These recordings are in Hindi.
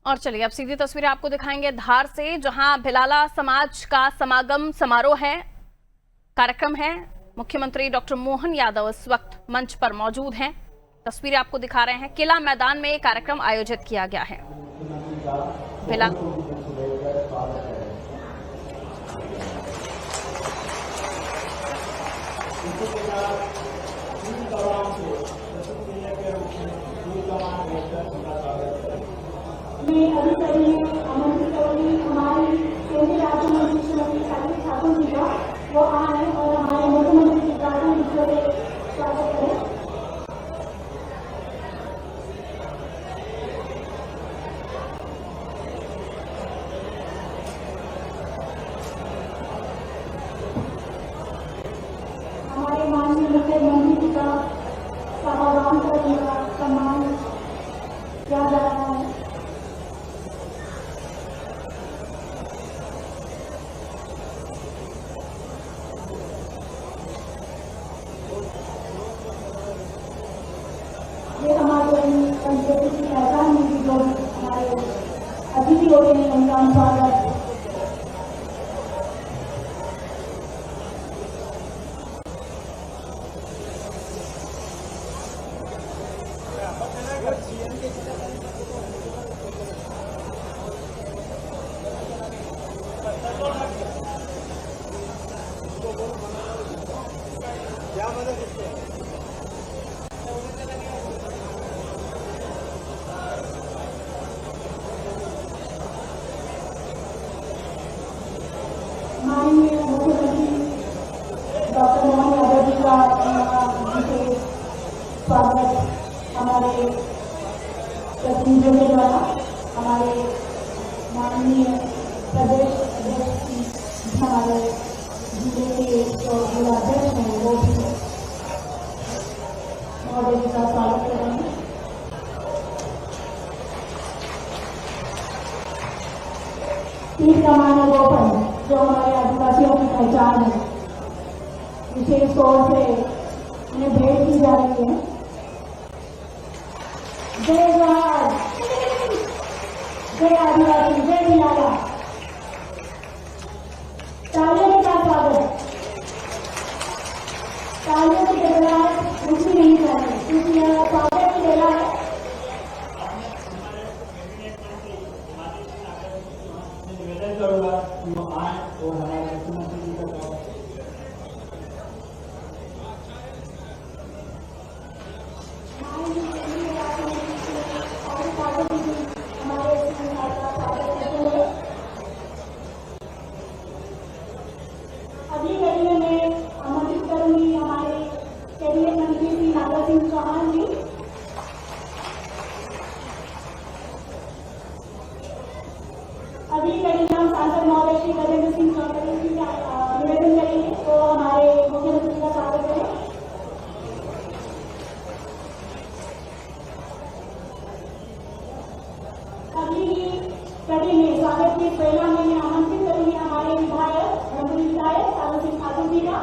और चलिए अब सीधी तस्वीरें आपको दिखाएंगे धार से, जहां भिलाला समाज का समागम समारोह है, कार्यक्रम है। मुख्यमंत्री डॉक्टर मोहन यादव इस वक्त मंच पर मौजूद हैं। तस्वीरें आपको दिखा रहे हैं। किला मैदान में कार्यक्रम आयोजित किया गया है। मैं अभी करी आमंत्रित करूंगी हमारी केंद्रीय राज्य मंत्री श्रीमती साध्वी ठाकुर जी का, वो आए और हमारे मुख्यमंत्री जी का स्वागत करें। हमारे माननीय मुख्यमंत्री जी का सभागान करने का सम्मान किया जा रहा है। ये हमारे संस्कृति की पहचान है कि जो हमारे अतिथि होते हैं उनका स्वागत। क्या मदद करते हैं? माननीय मुख्यमंत्री डॉक्टर मोहन यादव जी का विशेष स्वागत हमारे प्रतिनिधियों के द्वारा। हमारे माननीय प्रदेश अध्यक्ष हमारे जिले के जो जिलाध्यक्ष हैं वो भी महोदय जी का स्वागत करेंगे। तीर कमान और गोपन जो हमारे आदिवासियों की पहचान है, विशेष तौर से उन्हें भेंट की जा रही है। जय जवाहर, जय आदिवासी, जय भिलाला। तालियों के साथ स्वागत। तालियों की गड़गड़ाहट रुकनी नहीं चाहिए क्योंकि यह स्वागत की बेला है। निवेदन करूंगा कि वो आए और हमारे मुख्यमंत्री जी का स्वागत। अगली कड़ी में मैं आमंत्रित करूंगी हमारे कैबिनेट मंत्री श्री नागर सिंह चौहान जी। अगली कड़ी में हम सांसद महोदय श्री गजेंद्र सिंह चौधरी जी का निवेदन करेंगे तो हमारे मुख्यमंत्री का स्वागत करें। अगली कड़ी में स्वागत की प्रेरणा में मैं आमंत्रित करूंगी हमारे विधायक सागर सिंह ठाकुर जी का,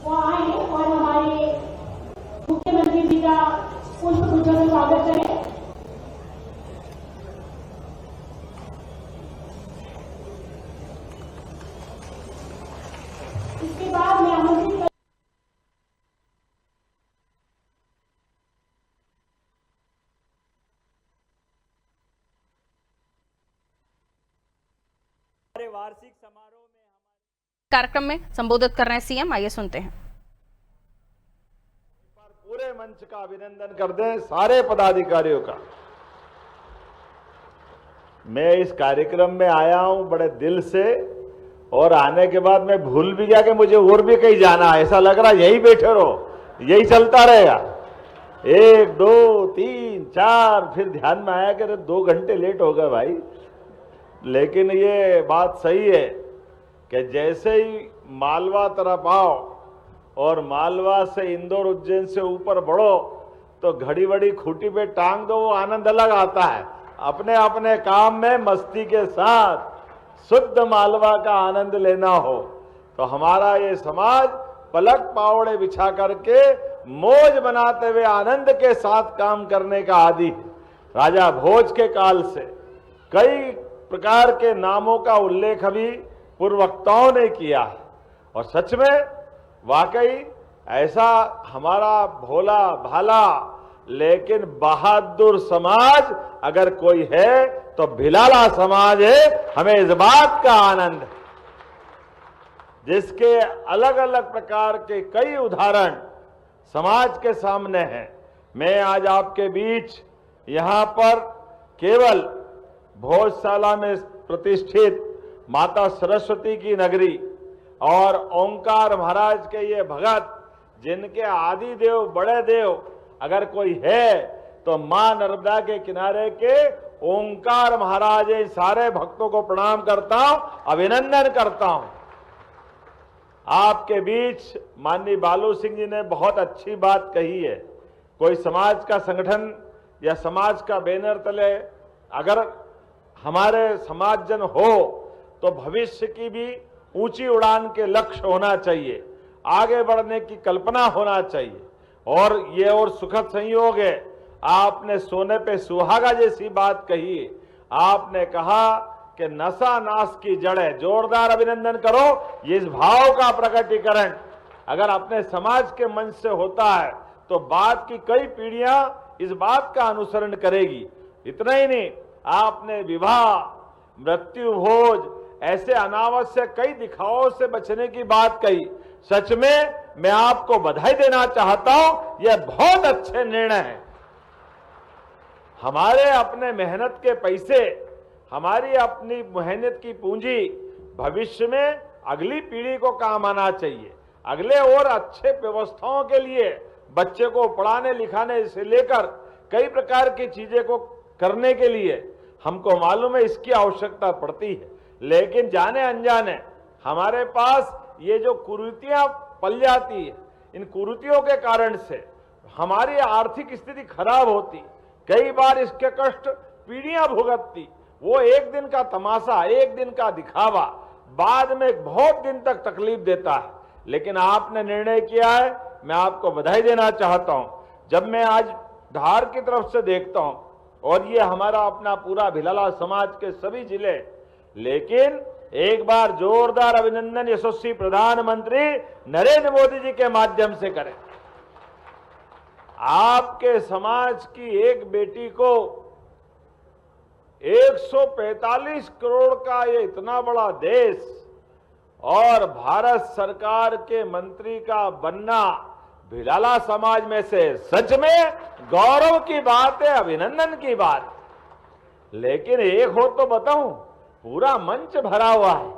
वो आए और हमारे मुख्यमंत्री जी का पुष्प गुच्छों से स्वागत करें। इसके बाद मैं आमंत्रित वार्षिक समारोह में कार्यक्रम में संबोधित कर रहे हैं सीएम, आइए सुनते हैं। पूरे मंच का अभिनंदन कर दें सारे पदाधिकारियों का। मैं इस कार्यक्रम में आया हूं बड़े दिल से और आने के बाद मैं भूल भी गया कि मुझे और भी कहीं जाना है। ऐसा लग रहा यही बैठे रहो, यही चलता रहेगा। 1 2 3 4 फिर ध्यान में आया कि 2 घंटे लेट हो गए भाई। लेकिन ये बात सही है कि जैसे ही मालवा तरफ आओ और मालवा से इंदौर उज्जैन से ऊपर बढ़ो तो घड़ी वड़ी खूंटी पे टांग दो, वो आनंद अलग आता है। अपने अपने काम में मस्ती के साथ शुद्ध मालवा का आनंद लेना हो तो हमारा ये समाज पलक पावड़े बिछा करके मौज बनाते हुए आनंद के साथ काम करने का आदी है। राजा भोज के काल से कई प्रकार के नामों का उल्लेख अभी पूर्ववक्ताओं ने किया है और सच में वाकई ऐसा हमारा भोला भाला लेकिन बहादुर समाज अगर कोई है तो भिलाला समाज है। हमें इस बात का आनंद है जिसके अलग अलग प्रकार के कई उदाहरण समाज के सामने हैं। मैं आज आपके बीच यहां पर केवल भोजशाला में प्रतिष्ठित माता सरस्वती की नगरी और ओंकार महाराज के ये भगत जिनके आदि देव बड़े देव अगर कोई है तो मां नर्मदा के किनारे के ओंकार महाराज सारे भक्तों को प्रणाम करता हूं, अभिनंदन करता हूं। आपके बीच माननीय बालू सिंह जी ने बहुत अच्छी बात कही है। कोई समाज का संगठन या समाज का बैनर तले अगर हमारे समाजजन हो तो भविष्य की भी ऊंची उड़ान के लक्ष्य होना चाहिए, आगे बढ़ने की कल्पना होना चाहिए। और ये और सुखद संयोग है, आपने सोने पे सुहागा जैसी बात कही है। आपने कहा कि नशा नाश की जड़ है। जोरदार अभिनंदन करो। ये इस भाव का प्रकटीकरण अगर अपने समाज के मंच से होता है तो बाद की कई पीढ़ियां इस बात का अनुसरण करेगी। इतना ही नहीं, आपने विवाह, मृत्यु भोज ऐसे अनावश्यक कई दिखावों से बचने की बात कही। सच में मैं आपको बधाई देना चाहता हूं, यह बहुत अच्छे निर्णय हैं। हमारे अपने मेहनत के पैसे, हमारी अपनी मेहनत की पूंजी भविष्य में अगली पीढ़ी को काम आना चाहिए। अगले और अच्छे व्यवस्थाओं के लिए बच्चे को पढ़ाने लिखाने से लेकर कई प्रकार की चीजें को करने के लिए हमको मालूम है इसकी आवश्यकता पड़ती है। लेकिन जाने अनजाने हमारे पास ये जो कुरीतियां पल जाती है, इन कुरीतियों के कारण से हमारी आर्थिक स्थिति खराब होती, कई बार इसके कष्ट पीढ़ियां भुगतती। वो एक दिन का तमाशा, एक दिन का दिखावा बाद में बहुत दिन तक तकलीफ देता है। लेकिन आपने निर्णय किया है, मैं आपको बधाई देना चाहता हूं। जब मैं आज धार की तरफ से देखता हूं और ये हमारा अपना पूरा भिलाला समाज के सभी जिले, लेकिन एक बार जोरदार अभिनंदन यशस्वी प्रधानमंत्री नरेंद्र मोदी जी के माध्यम से करें। आपके समाज की एक बेटी को 145 करोड़ का ये इतना बड़ा देश और भारत सरकार के मंत्री का बनना भिलाला समाज में से सच में गौरव की बात है, अभिनंदन की बात। लेकिन एक हो तो बताऊं, पूरा मंच भरा हुआ है।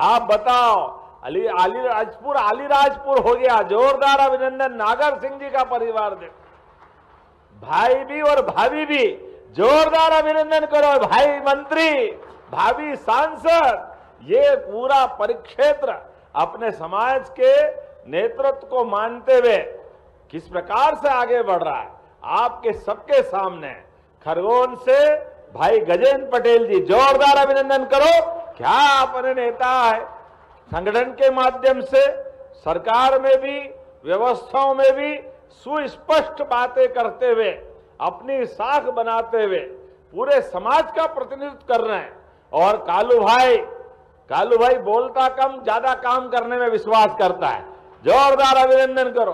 आप बताओ, अलीराजपुर हो गया। जोरदार अभिनंदन नागर सिंह जी का परिवार दे, भाई भी और भाभी भी जोरदार अभिनंदन करो। भाई मंत्री, भाभी सांसद, ये पूरा परिक्षेत्र अपने समाज के नेतृत्व को मानते हुए किस प्रकार से आगे बढ़ रहा है आपके सबके सामने। खरगोन से भाई गजेंद्र पटेल जी, जोरदार अभिनंदन करो। क्या अपने नेता है, संगठन के माध्यम से सरकार में भी व्यवस्थाओं में भी सुस्पष्ट बातें करते हुए, अपनी साख बनाते हुए पूरे समाज का प्रतिनिधित्व कर रहे हैं। और कालू भाई बोलता कम, ज्यादा काम करने में विश्वास करता है। जोरदार अभिनंदन करो।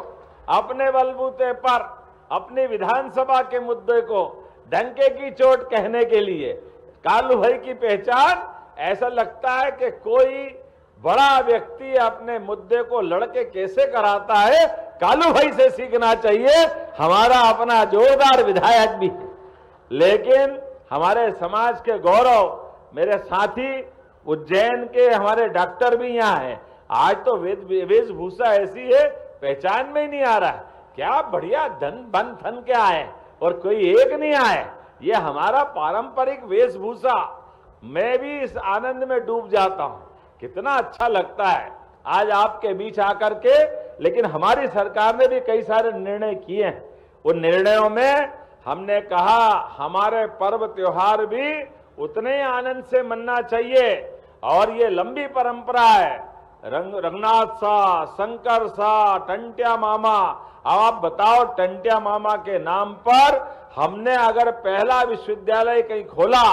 अपने बलबूते पर अपनी विधानसभा के मुद्दे को डंके की चोट कहने के लिए कालू भाई की पहचान, ऐसा लगता है कि कोई बड़ा व्यक्ति अपने मुद्दे को लड़के कैसे कराता है, कालू भाई से सीखना चाहिए। हमारा अपना जोरदार विधायक भी है। लेकिन हमारे समाज के गौरव, मेरे साथी उज्जैन के हमारे डॉक्टर भी यहाँ हैं। आज तो वेशभूषा ऐसी है, पहचान में ही नहीं आ रहा है। क्या बढ़िया धन बन थन के आए और कोई एक नहीं आए। ये हमारा पारंपरिक वेशभूषा, मैं भी इस आनंद में डूब जाता हूं। कितना अच्छा लगता है आज आपके बीच आकर के। लेकिन हमारी सरकार ने भी कई सारे निर्णय किए हैं। उन निर्णयों में हमने कहा हमारे पर्व त्योहार भी उतने आनंद से मनना चाहिए। और ये लंबी परंपरा है। रंगनाथ शाह, शंकर शाह, टंट्या मामा। अब आप बताओ, टंट्या मामा के नाम पर हमने अगर पहला विश्वविद्यालय कहीं खोला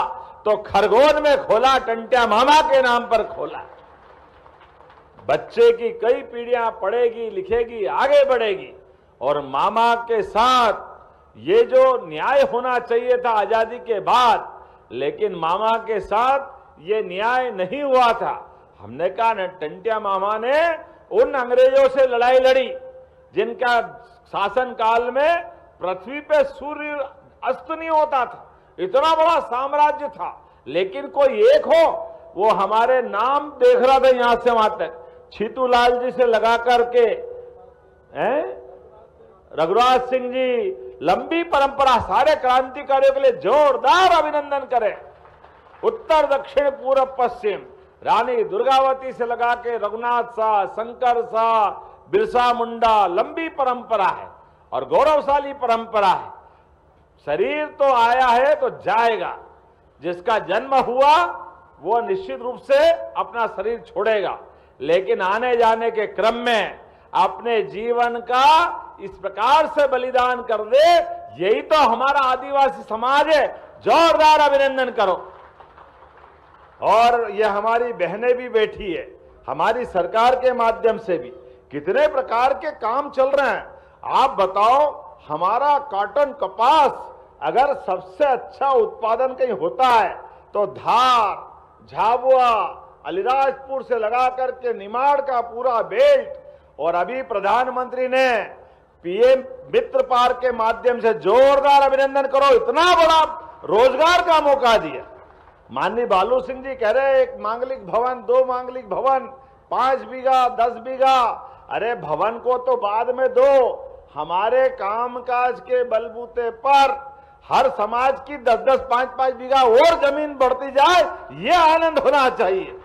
तो खरगोन में खोला, टंट्या मामा के नाम पर खोला। बच्चे की कई पीढ़ियां पढ़ेगी, लिखेगी, आगे बढ़ेगी। और मामा के साथ ये जो न्याय होना चाहिए था आजादी के बाद, लेकिन मामा के साथ ये न्याय नहीं हुआ था। हमने कहा न, टंट्या मामा ने उन अंग्रेजों से लड़ाई लड़ी जिनका शासन काल में पृथ्वी पे सूर्य अस्त नहीं होता था, इतना बड़ा साम्राज्य था। लेकिन कोई एक हो, वो हमारे नाम देख रहा था यहां से वहां तक, छीतूलाल जी से लगा करके रघुराज सिंह जी, लंबी परंपरा। सारे क्रांतिकारियों के लिए जोरदार अभिनंदन करें। उत्तर दक्षिण पूर्व पश्चिम, रानी दुर्गावती से लगा के रघुनाथ शाह, शंकर शाह, बिरसा मुंडा, लंबी परंपरा है और गौरवशाली परंपरा है। शरीर तो आया है तो जाएगा। जिसका जन्म हुआ वो निश्चित रूप से अपना शरीर छोड़ेगा, लेकिन आने जाने के क्रम में अपने जीवन का इस प्रकार से बलिदान कर दे, यही तो हमारा आदिवासी समाज है। जोरदार अभिनंदन करो। और ये हमारी बहनें भी बैठी है, हमारी सरकार के माध्यम से भी कितने प्रकार के काम चल रहे हैं। आप बताओ, हमारा कॉटन कपास अगर सबसे अच्छा उत्पादन कहीं होता है तो धार, झाबुआ, अलीराजपुर से लगा करके निमाड़ का पूरा बेल्ट, और अभी प्रधानमंत्री ने पीएम मित्र पार्क के माध्यम से जोरदार अभिनंदन करो, इतना बड़ा रोजगार का मौका दिया। माननीय बालू सिंह जी कह रहे एक मांगलिक भवन, 2 मांगलिक भवन, 5 बीघा, 10 बीघा। अरे भवन को तो बाद में दो, हमारे कामकाज के बलबूते पर हर समाज की 10-10, 5-5 बीघा और जमीन बढ़ती जाए, ये आनंद होना चाहिए।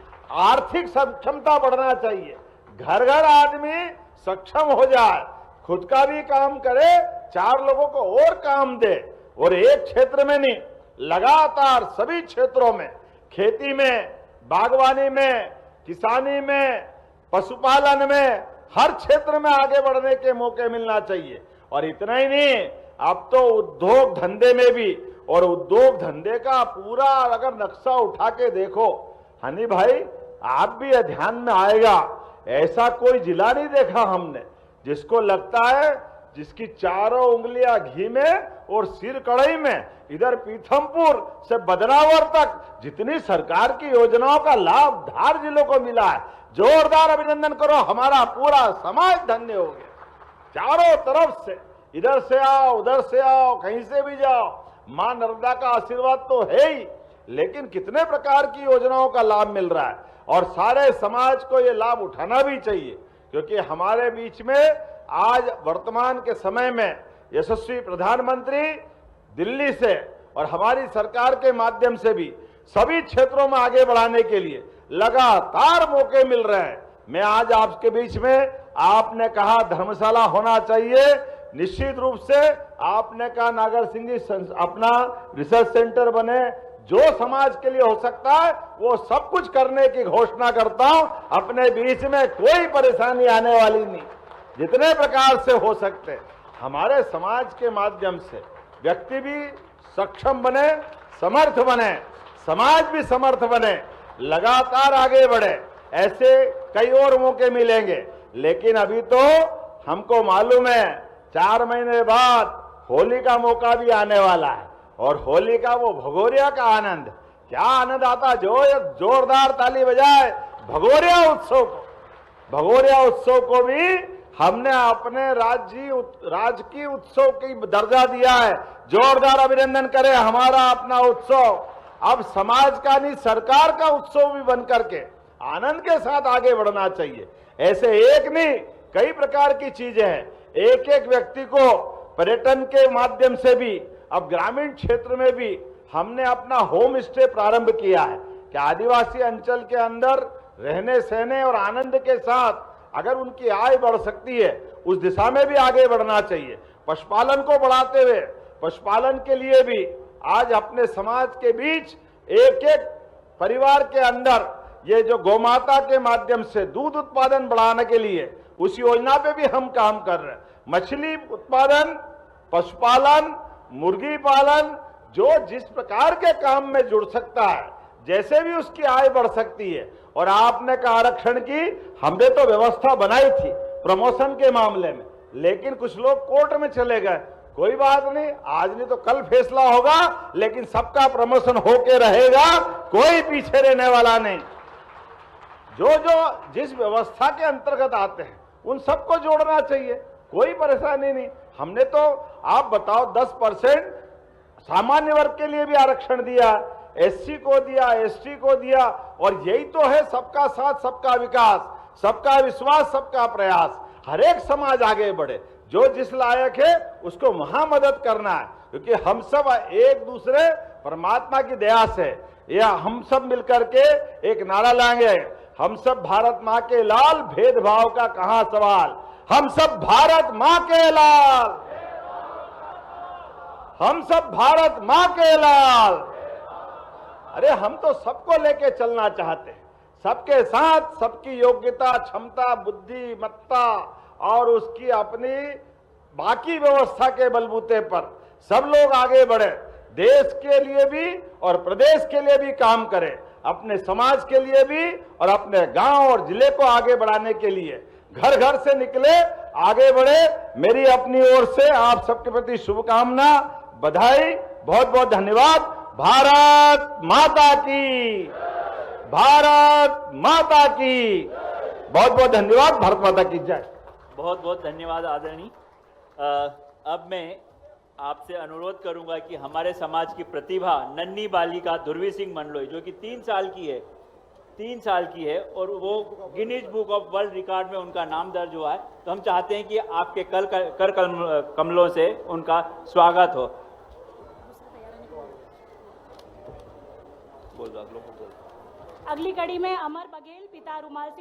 आर्थिक सक्षमता बढ़ना चाहिए, घर घर आदमी सक्षम हो जाए, खुद का भी काम करे, 4 लोगों को और काम दे। और एक क्षेत्र में नहीं, लगातार सभी क्षेत्रों में, खेती में, बागवानी में, किसानी में, पशुपालन में, हर क्षेत्र में आगे बढ़ने के मौके मिलना चाहिए। और इतना ही नहीं, अब तो उद्योग धंधे में भी, और उद्योग धंधे का पूरा अगर नक्शा उठा के देखो हनी भाई, आप भी ध्यान में आएगा, ऐसा कोई जिला नहीं देखा हमने जिसको लगता है जिसकी चारों उंगलियां घी में और सिर कढ़ाई में। इधर पीथमपुर से बदनावर तक जितनी सरकार की योजनाओं का लाभ धार जिलों को मिला है, जोरदार अभिनंदन करो। हमारा पूरा समाज धन्य हो गया। चारों तरफ से, इधर से आओ, उधर से आओ, कहीं से भी जाओ, मां नर्मदा का आशीर्वाद तो है ही, लेकिन कितने प्रकार की योजनाओं का लाभ मिल रहा है। और सारे समाज को ये लाभ उठाना भी चाहिए, क्योंकि हमारे बीच में आज वर्तमान के समय में यशस्वी प्रधानमंत्री दिल्ली से और हमारी सरकार के माध्यम से भी सभी क्षेत्रों में आगे बढ़ाने के लिए लगातार मौके मिल रहे हैं। मैं आज आपके बीच में, आपने कहा धर्मशाला होना चाहिए, निश्चित रूप से आपने कहा नागर सिंह जी अपना रिसर्च सेंटर बने, जो समाज के लिए हो सकता है वो सब कुछ करने की घोषणा करता हूं। अपने बीच में कोई परेशानी आने वाली नहीं, जितने प्रकार से हो सकते हमारे समाज के माध्यम से व्यक्ति भी सक्षम बने, समर्थ बने, समाज भी समर्थ बने, लगातार आगे बढ़े। ऐसे कई और मौके मिलेंगे, लेकिन अभी तो हमको मालूम है 4 महीने बाद होली का मौका भी आने वाला है, और होली का वो भगोरिया का आनंद, क्या आनंद आता, जो जोरदार ताली बजाए भगोरिया उत्सव को। भगोरिया उत्सव को भी हमने अपने राजकीय उत्सव की दर्जा दिया है। जोरदार अभिनंदन करें हमारा अपना उत्सव। अब समाज का नहीं, सरकार का उत्सव भी बन करके आनंद के साथ आगे बढ़ना चाहिए। ऐसे एक नहीं, कई प्रकार की चीजें हैं। एक एक व्यक्ति को पर्यटन के माध्यम से भी, अब ग्रामीण क्षेत्र में भी हमने अपना होम स्टे प्रारंभ किया है कि आदिवासी अंचल के अंदर रहने सहने और आनंद के साथ अगर उनकी आय बढ़ सकती है, उस दिशा में भी आगे बढ़ना चाहिए। पशुपालन को बढ़ाते हुए, पशुपालन के लिए भी आज अपने समाज के बीच एक एक परिवार के अंदर ये जो गौमाता के माध्यम से दूध उत्पादन बढ़ाने के लिए उस योजना पे भी हम काम कर रहे हैं। मछली उत्पादन, पशुपालन, मुर्गी पालन, जो जिस प्रकार के काम में जुड़ सकता है, जैसे भी उसकी आय बढ़ सकती है। और आपने कहा आरक्षण की, हमने तो व्यवस्था बनाई थी प्रमोशन के मामले में, लेकिन कुछ लोग कोर्ट में चले गए। कोई बात नहीं, आज नहीं तो कल फैसला होगा, लेकिन सबका प्रमोशन होके रहेगा, कोई पीछे रहने वाला नहीं। जो जो जिस व्यवस्था के अंतर्गत आते हैं उन सबको जोड़ना चाहिए, कोई परेशानी नहीं। हमने तो आप बताओ 10% सामान्य वर्ग के लिए भी आरक्षण दिया, एससी को दिया, एसटी को दिया, और यही तो है सबका साथ सबका विकास, सबका विश्वास, सबका प्रयास। हर एक समाज आगे बढ़े, जो जिस लायक है उसको वहां मदद करना है, क्योंकि हम सब एक दूसरे परमात्मा की दया से, या हम सब मिलकर के एक नारा लाएंगे, हम सब भारत माँ के लाल, भेदभाव का कहां सवाल, हम सब भारत माँ के लाल, हम सब भारत माँ के लाल। अरे हम तो सबको लेके चलना चाहते हैं, सबके साथ, सबकी योग्यता, क्षमता, बुद्धिमत्ता और उसकी अपनी बाकी व्यवस्था के बलबूते पर सब लोग आगे बढ़े, देश के लिए भी और प्रदेश के लिए भी काम करें, अपने समाज के लिए भी और अपने गांव और जिले को आगे बढ़ाने के लिए घर घर से निकले, आगे बढ़े। मेरी अपनी ओर से आप सबके प्रति शुभकामना, बधाई, बहुत बहुत धन्यवाद। भारत माता की, भारत माता की, बहुत बहुत धन्यवाद। भारत माता की जय। बहुत बहुत धन्यवाद आदरणीय। अब मैं आपसे अनुरोध करूंगा कि हमारे समाज की प्रतिभा नन्ही बालिका ध्रुवी सिंह मंडलोई, जो कि 3 साल की है और वो Guinness book of world record में उनका नाम दर्ज हुआ है, तो हम चाहते हैं कि आपके कर कमलों से उनका स्वागत हो। अगली कड़ी में अमर बघेल, पिता रुमाल सिंह।